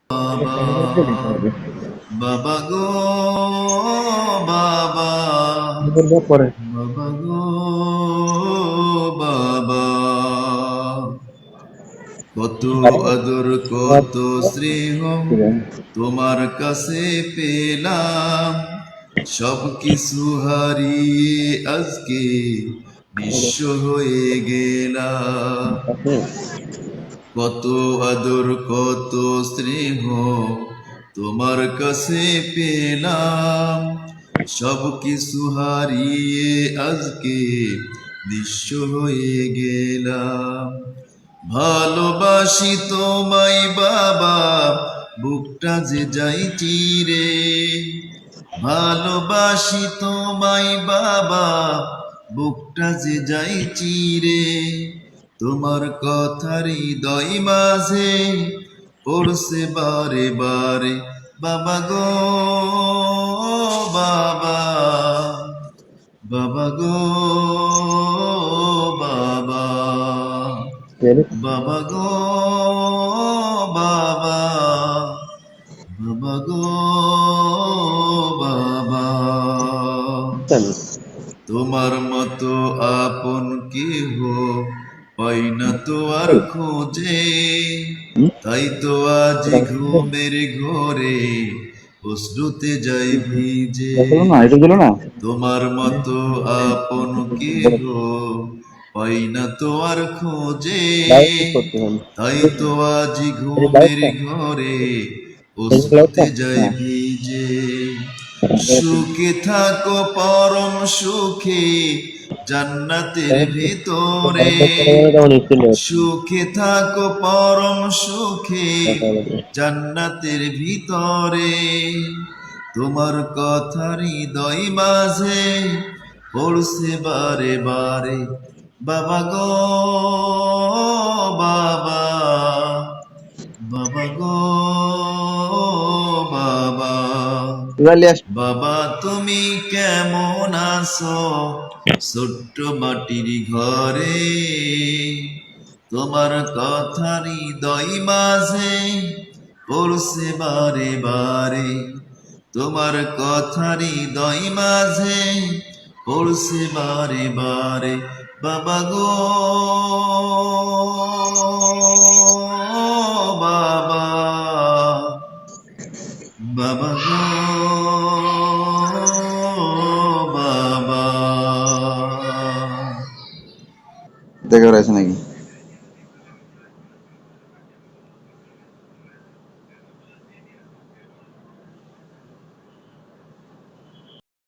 বাবা বাবা গো বাবা পরে বাবা গো বাবা, কত আদর কত স্নেহ তোমার কাছে পেলাম, সব কিছু হারিয়ে আজকে নিঃস্ব হয়ে গেলাম। কত আদর কত স্নেহ তোমার কাছে পেলাম, সব কিছু হারিয়ে আজকে নিঃস্ব হয়ে গেলাম। ভালোবাসি তোমায় বাবা, বুকটা যে যাই চিরে। ভালোবাসি তোমায় বাবা, বুকটা যে যাই চিরে। তোমার কথার হৃদয় মাঝে পড়ছে বারে বারে, বাবা গো বাবা বাবা গো বাবা বাবা গো বাবা বাবা গো বাবা। তোমার মতো আপন কেহ পাই না তো আর খোঁজে, তাই তো আজ ঘুমের ঘরে অশ্রুতে যাই ভিজে। তোমার মতো আপন কেহ পাই না তো আর খোঁজে, তাই তো আজ ঘুমের ঘরে অশ্রুতে যাই ভিজে। সুখে থাকো পরম সুখে জান্নাতের ভিতরে, সুখে থাকো পরম সুখে জান্নাতের ভিতরে। তোমার কথার হৃদয় মাঝে পড়ছে বারে বারে, বাবা গো বাবা বাবা গো বাবা। বাবা তুমি কেমন আছো ছোট্ট মাটির ঘরে, তোমার কথার হৃদয় মাঝে পড়ছে বারে বারে। তোমার কথার হৃদয় মাঝে পড়ছে বারে বারে, বাবা গো বাবা বাবা গো বাবা। দেখে আছে নাকি?